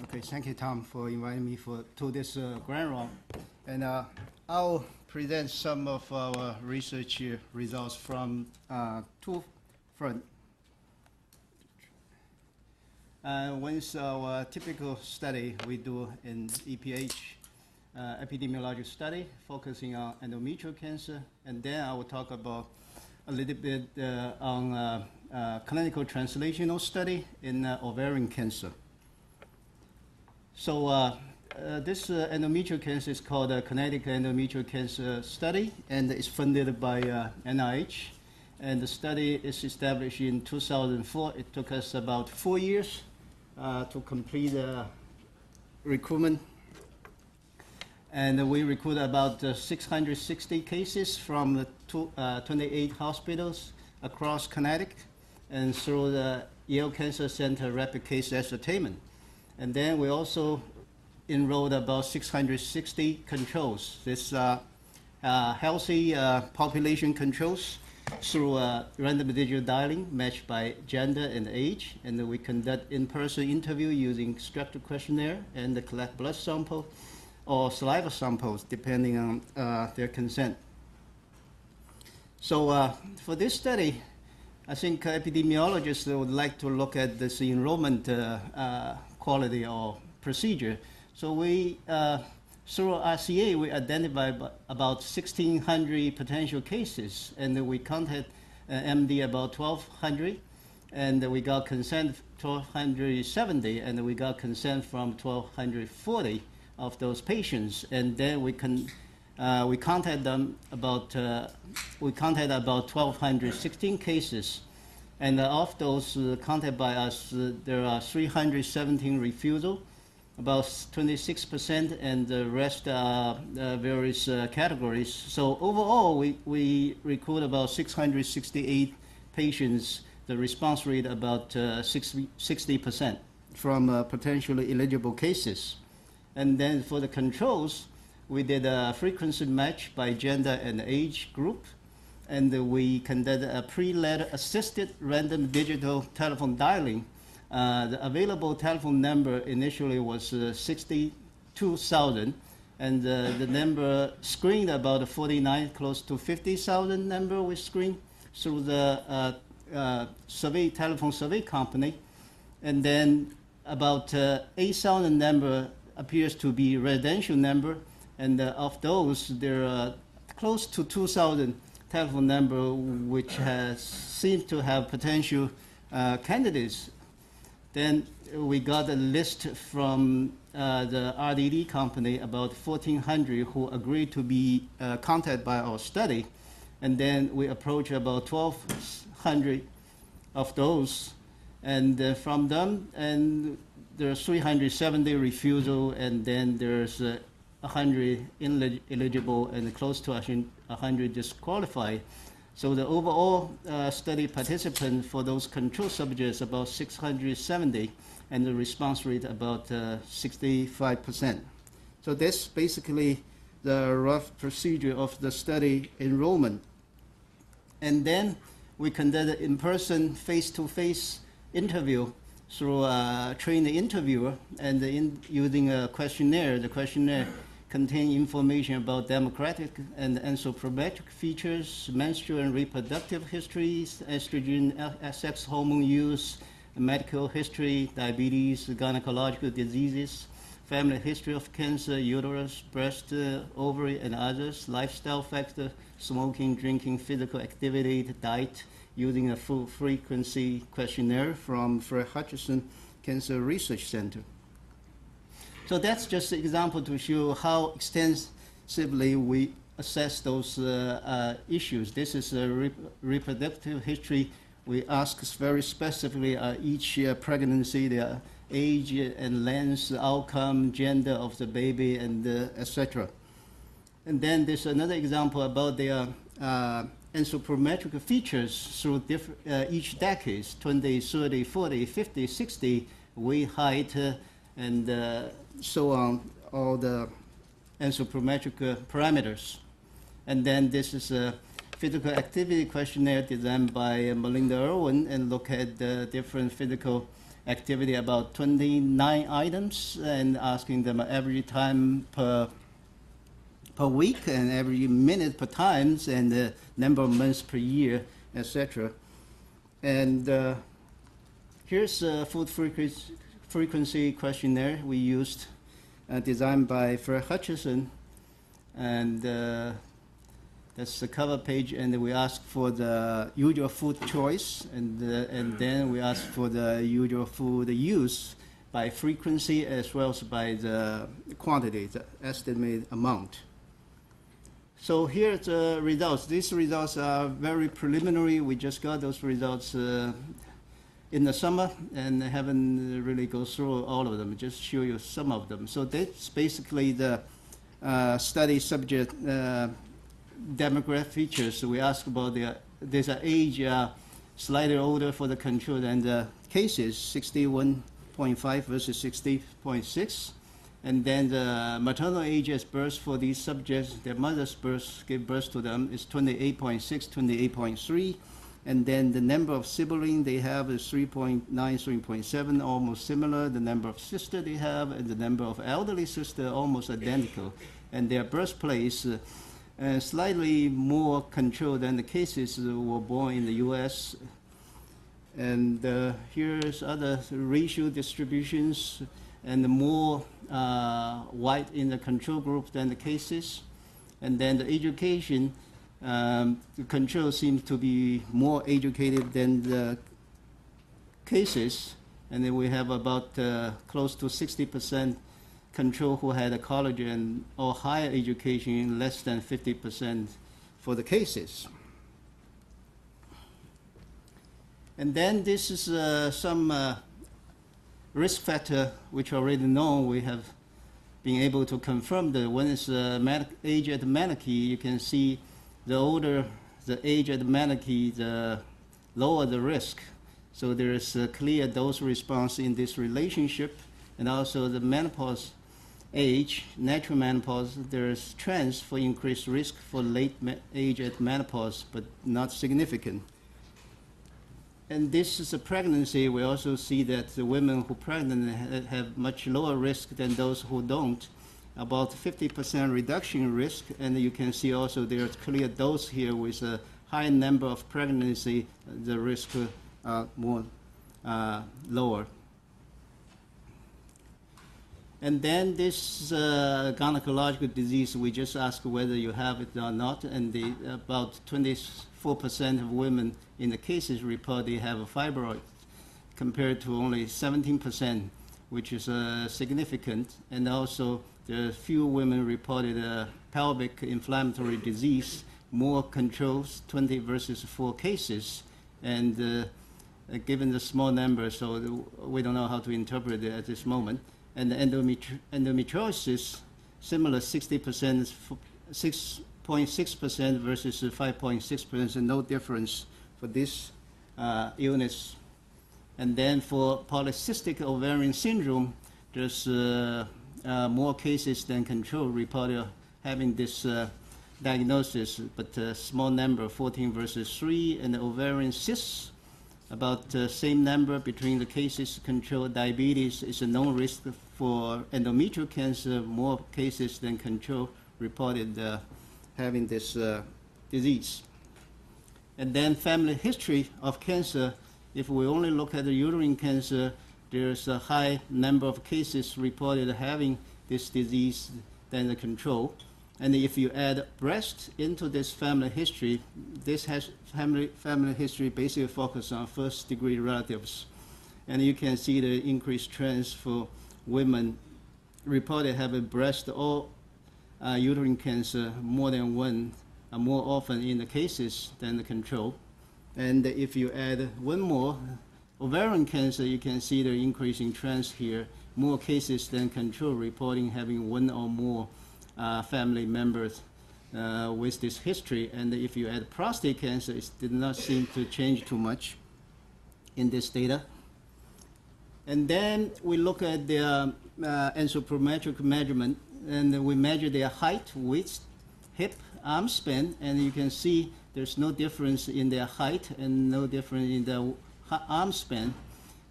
Okay, thank you, Tom, for inviting me to this grand round. And I'll present some of our research results from two fronts. One is our typical study we do in EPH, epidemiological study, focusing on endometrial cancer. And then I will talk about a little bit on clinical translational study in ovarian cancer. So this endometrial cancer is called the Connecticut Endometrial Cancer Study, and it's funded by NIH. And the study is established in 2004. It took us about 4 years to complete recruitment. And we recruited about 660 cases from the 28 hospitals across Connecticut and through the Yale Cancer Center rapid case ascertainment. And then we also enrolled about 660 controls. This healthy population controls through random digital dialing matched by gender and age. And we conduct in-person interview using structured questionnaire and collect blood sample or saliva samples depending on their consent. So for this study, I think epidemiologists would like to look at this enrollment quality or procedure. So we, through RCA, we identified about 1,600 potential cases, and we counted MD about 1,200, and we got consent 1,270, and we got consent from 1,240 of those patients, and then we counted them about 1,216 cases. And of those counted by us, there are 317 refusal, about 26%, and the rest are various categories. So overall, we recruit about 668 patients, the response rate about 60% from potentially eligible cases. And then for the controls, we did a frequency match by gender and age group. And we conducted a pre-letter assisted random digital telephone dialing. The available telephone number initially was 62,000, and the number screened about 49, close to 50,000 number we screened through the telephone survey company. And then about 8,000 number appears to be residential number, and of those, there are close to 2,000 telephone number which seems to have potential candidates. Then we got a list from the RDD company, about 1,400 who agreed to be contacted by our study. And then we approached about 1,200 of those. And from them, and there's 370 refusal, and then there's 100 ineligible and close to 100 disqualified. So the overall study participant for those control subjects about 670, and the response rate about 65%. So that's basically the rough procedure of the study enrollment. And then we conducted in-person, face-to-face interview through a trained interviewer, and using a questionnaire. The questionnaire contain information about demographic and anthropometric features, menstrual and reproductive histories, estrogen, sex hormone use, medical history, diabetes, gynecological diseases, family history of cancer, uterus, breast, ovary, and others, lifestyle factor, smoking, drinking, physical activity, diet, using a full frequency questionnaire from Fred Hutchinson Cancer Research Center. So that's just an example to show how extensively we assess those issues. This is a reproductive history. We ask very specifically each pregnancy, the age and length, outcome, gender of the baby, and etc. And then there's another example about their anthropometric features through each decade, 20, 30, 40, 50, 60, weight, height, and so on, all the anthropometric parameters. And then this is a physical activity questionnaire designed by Melinda Irwin, and look at the different physical activity about 29 items and asking them every time per week and every minute per times and the number of months per year, etc. And here's a food frequency questionnaire we used, designed by Fred Hutchison, and that's the cover page. And we ask for the usual food choice, and then we ask for the usual food use by frequency as well as by the quantity, the estimated amount. So here's the results. These results are very preliminary. We just got those results in the summer and haven't really go through all of them, just show you some of them. So that's basically the study subject demographic features. So we ask about there's an age slightly older for the control than the cases, 61.5 versus 60.6. And then the maternal age at birth for these subjects, their mother's birth, gave birth to them, is 28.6, 28.3. And then the number of siblings they have is 3.9, 3.7, almost similar. The number of sisters they have and the number of elderly sisters almost identical. And their birthplace slightly more controlled than the cases were born in the U.S. And here's other racial distributions, and more white in the control group than the cases. And then the education, the control seems to be more educated than the cases. And then we have about close to 60% control who had a college and or higher education, less than 50% for the cases. And then this is some risk factor which already known. We have been able to confirm that when it's age at menarche, you can see the older the age at menarche, the lower the risk. So there is a clear dose response in this relationship. And also the menopause age, natural menopause, there is trends for increased risk for late age at menopause, but not significant. And this is a pregnancy. We also see that the women who are pregnant have much lower risk than those who don't, about 50% reduction in risk. And you can see also there's clear dose here with a high number of pregnancy, the risk more lower. And then this gynecological disease, we just ask whether you have it or not, and about 24% of women in the cases report they have a fibroid, compared to only 17%, which is significant. And also, there are few women reported pelvic inflammatory disease, more controls, 20 versus 4 cases. And given the small number, so we don't know how to interpret it at this moment. And the endometriosis, similar 60%, 6.6% versus 5.6%, no difference for this illness. And then for polycystic ovarian syndrome, there's more cases than control reported having this diagnosis, but a small number, 14 versus 3, and the ovarian cysts, about the same number between the cases. Control diabetes is a known risk for endometrial cancer, more cases than control reported having this disease. And then family history of cancer, if we only look at the uterine cancer, there's a high number of cases reported having this disease than the control. And if you add breast into this family history, this has family history basically focused on first-degree relatives. And you can see the increased trends for women reported having breast or uterine cancer more than one, more often in the cases than the control. And if you add one more, ovarian cancer, you can see the increasing trends here, more cases than control reporting having one or more family members with this history. And if you add prostate cancer, it did not seem to change too much in this data. And then we look at the anthropometric measurement, and we measure their height, width, hip, arm span, and you can see there's no difference in their height and no difference in their arm span.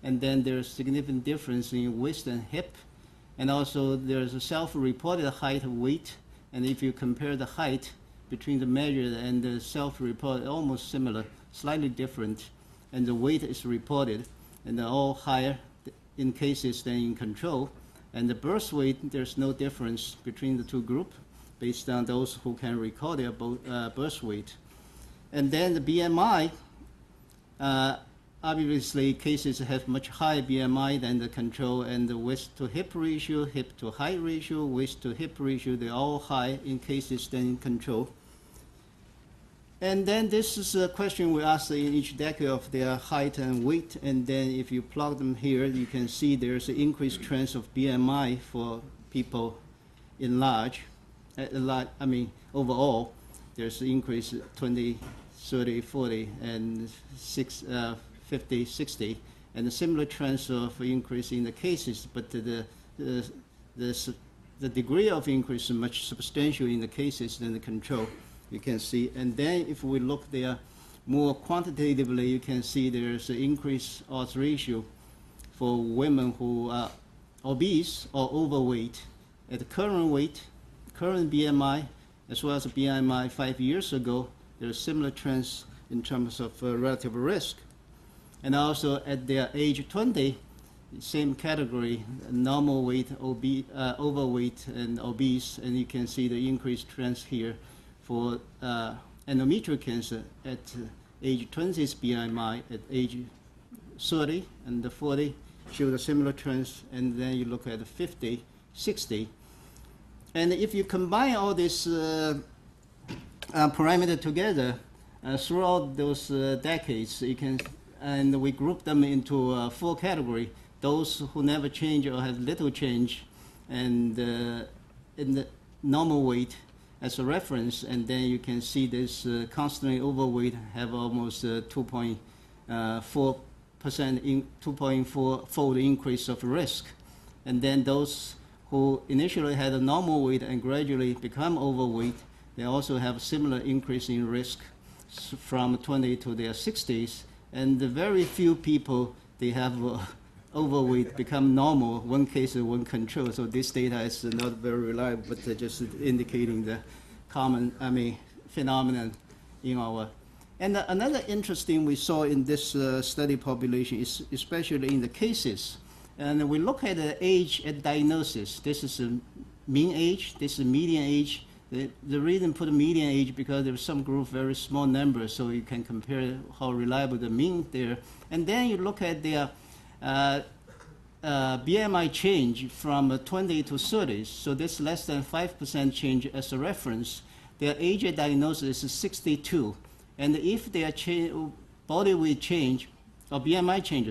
and then there's significant difference in waist and hip. And also there's a self-reported height and weight. And if you compare the height between the measured and the self-reported, almost similar, slightly different. And the weight is reported, and they're all higher in cases than in control. And the birth weight, there's no difference between the two groups based on those who can record their birth weight. And then the BMI, obviously cases have much higher BMI than the control, and the waist to hip ratio, hip to height ratio, waist to hip ratio, they're all high in cases than in control. And then this is a question we ask in each decade of their height and weight, and then if you plug them here, you can see there's an increased trend of BMI for people in large. I mean, overall, there's an increase 20, 30, 40, and 50, 60, and a similar trends of increase in the cases, but the degree of increase is much substantial in the cases than the control. You can see, and then if we look there more quantitatively, you can see there's an increased odds ratio for women who are obese or overweight. At the current weight, current BMI, as well as BMI 5 years ago, there are similar trends in terms of relative risk. And also at their age 20, same category, normal weight, overweight, and obese, and you can see the increased trends here for endometrial cancer at age 20's BMI, at age 30 and the 40 show the similar trends, and then you look at the 50, 60. And if you combine all these parameters together throughout those decades, you can, and we group them into 4 categories: those who never change or have little change, and in the normal weight as a reference, and then you can see this constantly overweight have almost 2.4% 2.4-fold increase of risk. And then those who initially had a normal weight and gradually become overweight, they also have a similar increase in risk from 20 to their 60s. And the very few people, they have overweight become normal, one case and one control. So this data is not very reliable, but just indicating the common, phenomenon in our. And another interesting we saw in this study population is especially in the cases. And we look at the age at diagnosis. This is a mean age, this is median age. The reason for the median age because there's some group, very small numbers, so you can compare how reliable the mean there. And then you look at their BMI change from 20 to 30, so this less than 5% change as a reference. Their age at diagnosis is 62, and if their body weight change, or BMI change,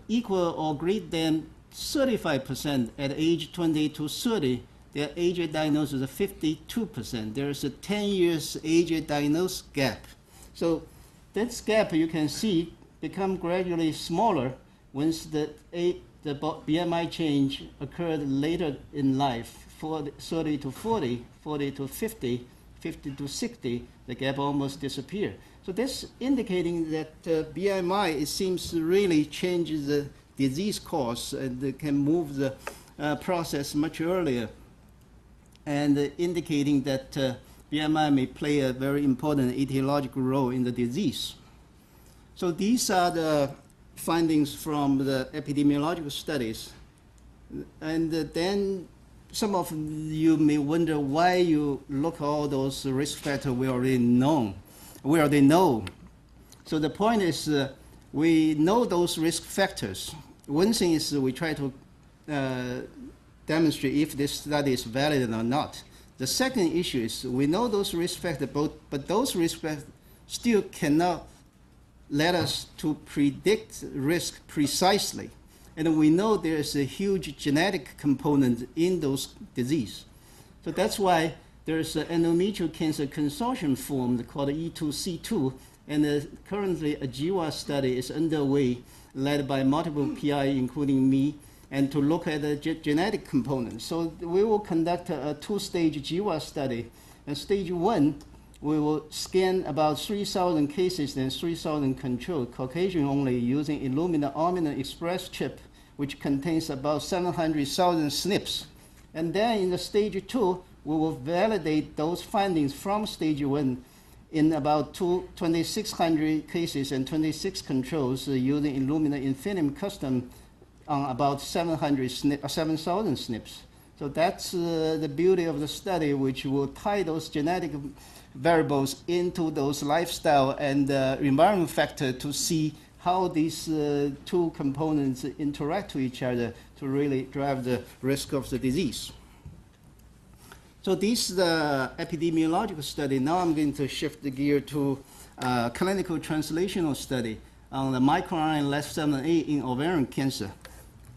equal or greater than 35% at age 20 to 30, their age at diagnosis is 52%. There is a 10 years age at diagnosis gap. So this gap you can see become gradually smaller once the BMI change occurred later in life, 30 to 40, 40 to 50, 50 to 60, the gap almost disappeared. So this indicating that BMI, it seems to really changes the disease course and can move the process much earlier, and indicating that BMI may play a very important etiological role in the disease. So these are the findings from the epidemiological studies. And then some of you may wonder why you look at all those risk factors we already know. So the point is we know those risk factors. One thing is we try to demonstrate if this study is valid or not. The second issue is we know those risk factors, but those risk factors still cannot let us to predict risk precisely. And we know there is a huge genetic component in those disease. So that's why there's an endometrial cancer consortium formed called E2C2, and currently a GWAS study is underway, led by multiple PI, including me, and to look at the genetic components. So we will conduct a 2-stage GWAS study. And stage 1, we will scan about 3,000 cases and 3,000 control, Caucasian only, using Illumina Omnium Express chip, which contains about 700,000 SNPs. And then in the stage 2, we will validate those findings from stage 1 in about 2,600 cases and 26 controls using Illumina Infinium Custom on about 7,000 SNPs. So that's the beauty of the study, which will tie those genetic variables into those lifestyle and environment factor to see how these two components interact with each other to really drive the risk of the disease. So this is the epidemiological study. Now I'm going to shift the gear to clinical translational study on the microRNA LAT7A in ovarian cancer.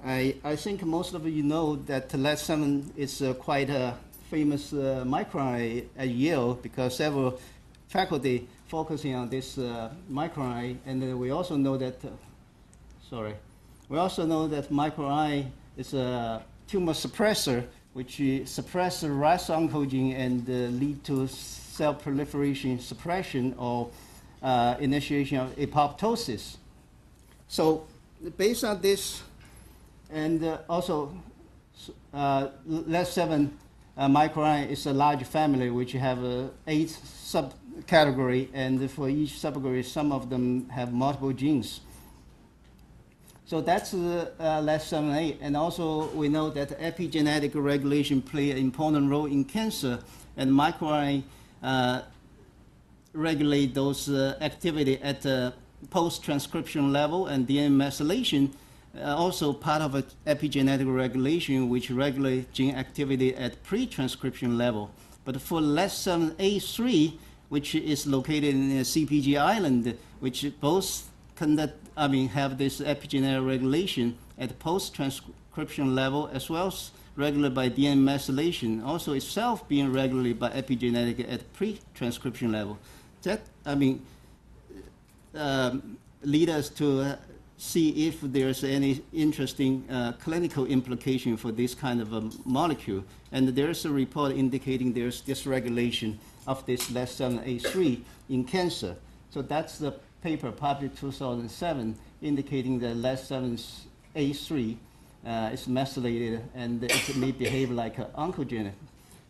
I think most of you know that LAT7 is quite a famous microRNA at Yale because several faculty focusing on this microRNA, and we also know that, we also know that microRNA is a tumor suppressor, which suppress the RAS oncogene and lead to cell proliferation suppression or initiation of apoptosis. So based on this, and also LAT7 microRNA is a large family which have 8 subcategories, and for each subcategory, some of them have multiple genes. So that's LAT7A, and also we know that epigenetic regulation play an important role in cancer, and microRNA regulate those activity at the post-transcription level, and DNA methylation also part of an epigenetic regulation which regulate gene activity at pre-transcription level. But for LAT7A3, which is located in a CPG island, which both have this epigenetic regulation at post-transcription level as well as regulated by DNA methylation, also itself being regulated by epigenetic at pre-transcription level. That, lead us to see if there's any interesting clinical implication for this kind of a molecule. And there's a report indicating there's dysregulation of this LAT7A3 in cancer. So that's the paper published 2007 indicating that LAT7A3 is methylated and it may behave like an oncogenic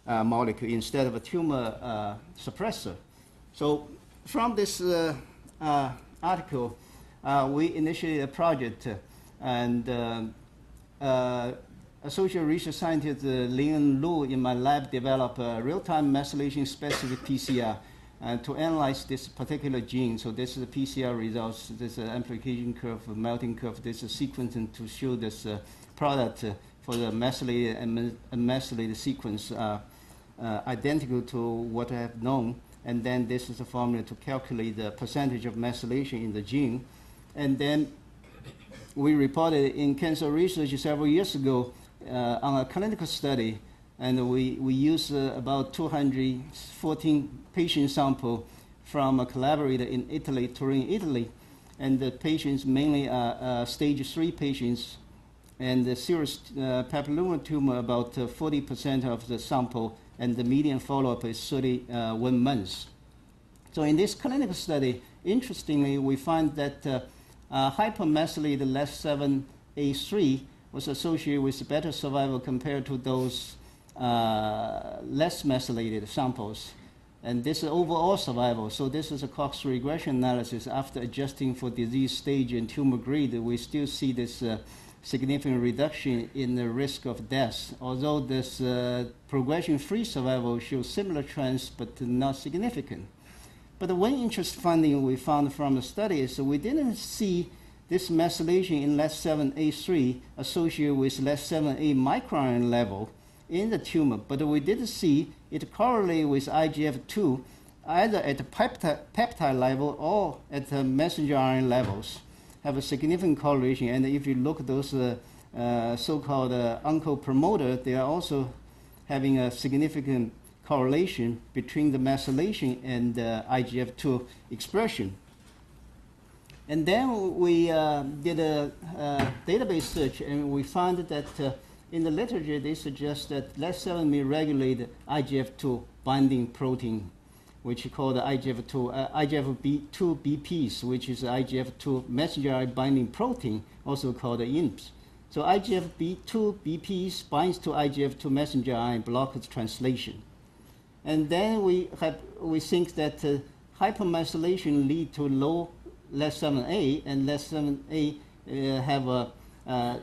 molecule instead of a tumor suppressor. So from this article, we initiated a project, and associate research scientist Lin Lu in my lab developed a real-time methylation-specific PCR to analyze this particular gene. So this is the PCR results. This is an amplification curve, a melting curve. This is sequencing to show this product for the methylated and unmethylated sequence identical to what I have known. And then this is a formula to calculate the percentage of methylation in the gene. And then we reported in cancer research several years ago on a clinical study, and we used about 214 patient sample from a collaborator in Italy, Turin, Italy, and the patients mainly are stage 3 patients, and the serous papilloma tumor about 40% of the sample, and the median follow-up is 31 months. So in this clinical study, interestingly, we find that hypermethylated LAT7A3 was associated with better survival compared to those less methylated samples. And this is overall survival. So this is a Cox regression analysis. After adjusting for disease stage and tumor grade, we still see this significant reduction in the risk of death. Although this progression-free survival shows similar trends, but not significant. But the one interesting finding we found from the study is that we didn't see this methylation in LAT7A3 associated with LAT7A microRNA level in the tumor, but we did see it correlate with IGF-II either at the peptide level or at the messenger RNA levels, have a significant correlation. And if you look at those so-called oncopromoter, they are also having a significant correlation between the methylation and IGF-II expression. And then we did a database search, and we found that in the literature they suggest that LAT7 may regulate IGF-II binding protein. which is called the IGF-II, IGF-II BPs, which is IGF-II messenger RNA binding protein, also called the INPs. So IGF-II BPs binds to IGF-II messenger RNA, blocks translation. And then we think that hypermethylation lead to low LES7A, and LES7A have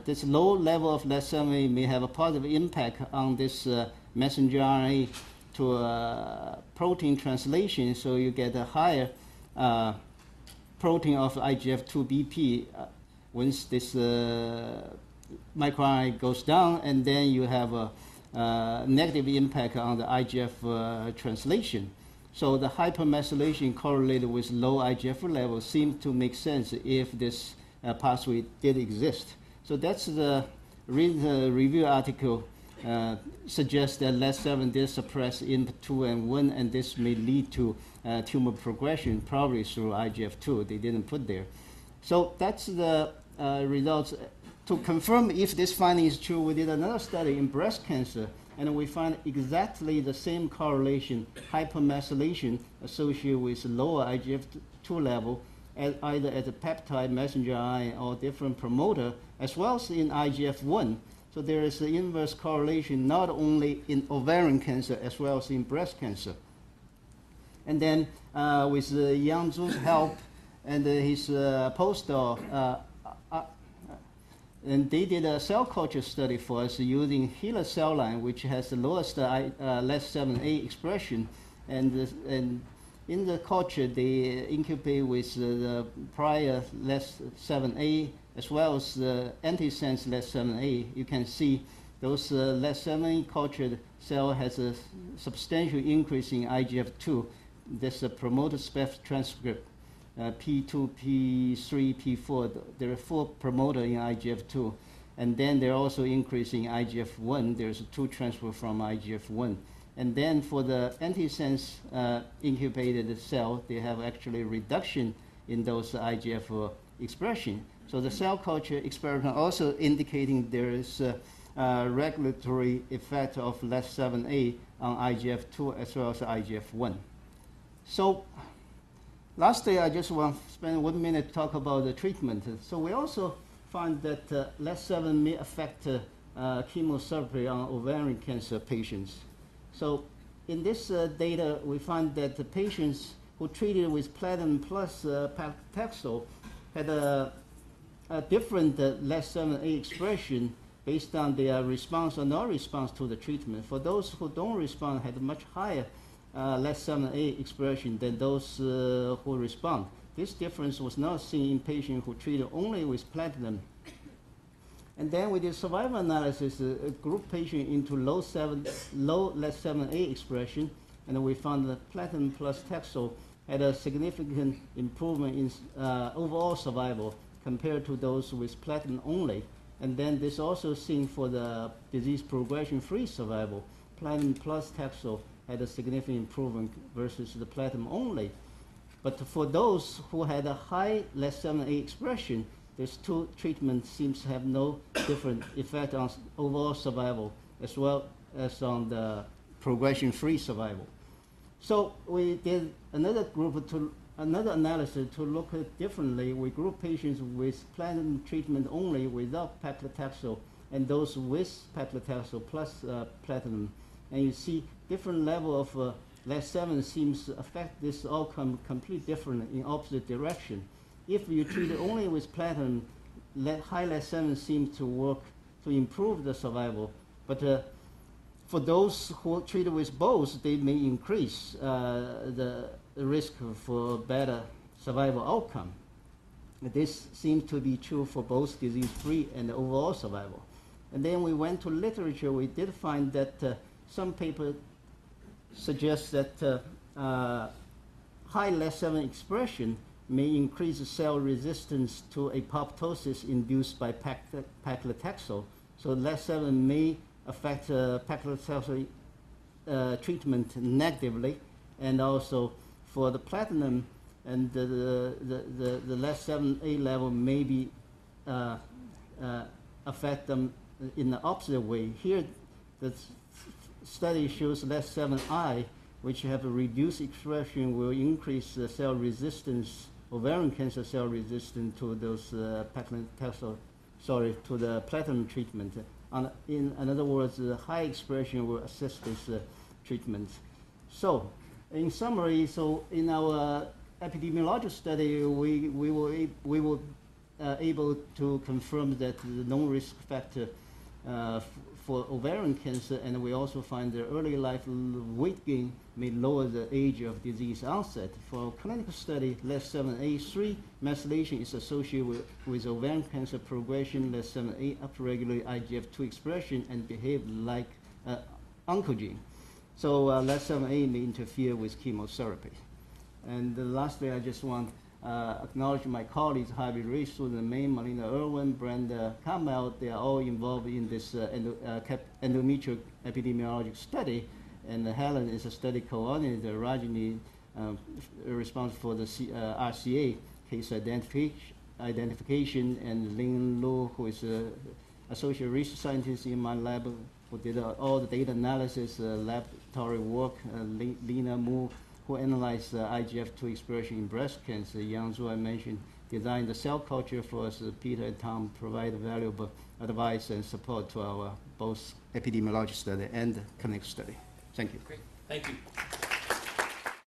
this low level of LES7A may have a positive impact on this messenger RNA to protein translation, so you get a higher protein of IGF-II BP once this microRNA goes down, and then you have a negative impact on the IGF translation. So the hypermethylation correlated with low IGF levels seems to make sense if this pathway did exist. So that's the review article suggests that LES7 did suppress INP2 and 1, and this may lead to tumor progression, probably through IGF-II. They didn't put there. So that's the results. To confirm if this finding is true, we did another study in breast cancer, and we found exactly the same correlation, hypermethylation associated with lower IGF-II level, either at the peptide messenger RNA or different promoter, as well as in IGF-I. So there is an inverse correlation not only in ovarian cancer as well as in breast cancer. And then with Yang Zhu's help and his postdoc, and they did a cell culture study for us using HeLa cell line, which has the lowest LES7A expression. And in the culture, they incubate with the prior LES7A as well as the antisense LES7A. You can see those LES7A cultured cell has a substantial increase in IGF-II. This promoter spec transcript. P2, P3, P4, there are 4 promoters in IGF-II. And then they're also increasing IGF-I. There's 2 transfer from IGF-I. And then for the antisense incubated cell, they have actually reduction in those IGF expression. So the cell culture experiment also indicating there is a regulatory effect of LES7A on IGF-II as well as IGF-I. So lastly, I just want to spend 1 minute to talk about the treatment. So we also found that LES7 may affect chemotherapy on ovarian cancer patients. So in this data, we found that the patients who treated with platinum plus paclitaxel had a different LES7A expression based on their response or non-response to the treatment. For those who don't respond, had a much higher LES7A expression than those who respond. This difference was not seen in patients who treated only with platinum. And then we did survival analysis, group patient into low LES7A expression, and we found that platinum plus Taxol had a significant improvement in overall survival compared to those with platinum only. And then this also seen for the disease progression-free survival. Platinum plus Taxol had a significant improvement versus the platinum only. But for those who had a high LES7A expression, this 2 treatment seems to have no different effect on overall survival as well as on the progression-free survival. So we did another analysis to look at differently. We grouped patients with platinum treatment only without paclitaxel and those with paclitaxel plus platinum. And you see different level of LES7 seems to affect this outcome completely different in opposite direction. If you treat it only with platinum, high LES7 seems to work to improve the survival. But for those who are treated with both, they may increase the risk for better survival outcome. This seems to be true for both disease-free and overall survival. And then we went to literature. We did find that some papers suggest that high LES7 expression may increase cell resistance to apoptosis induced by paclitaxel. So LES7 may affect paclitaxel treatment negatively, and also for the platinum and the LES7A level may be affect them in the opposite way. Here, the study shows LES7I which have a reduced expression, will increase cell resistance, ovarian cancer cell resistance to those to the platinum treatment. In other words, high expression will assist this treatment. So, in summary, so in our epidemiological study, we were able to confirm that the known risk factor for ovarian cancer, and we also find the early life weight gain may lower the age of disease onset. For clinical study, LES7A3 methylation is associated with ovarian cancer progression. LES7A upregulate IGF-II expression and behave like oncogene. So LES7A may interfere with chemotherapy. And lastly, I just want acknowledge my colleagues, Harvey Rees, Susan May, Melina Irwin, Brenda Campbell. They are all involved in this endometrial epidemiological study. And Helen is a study coordinator. Rajini responsible for the RCA case identification, and Lin Lu, who is an associate research scientist in my lab, who did all the data analysis, laboratory work. Lina Mu, who analyzed IGF-II expression in breast cancer. Yang Zhu, I mentioned, designed the cell culture for us. Peter and Tom provide valuable advice and support to our both epidemiological study and clinical study. Thank you. Great. Thank you.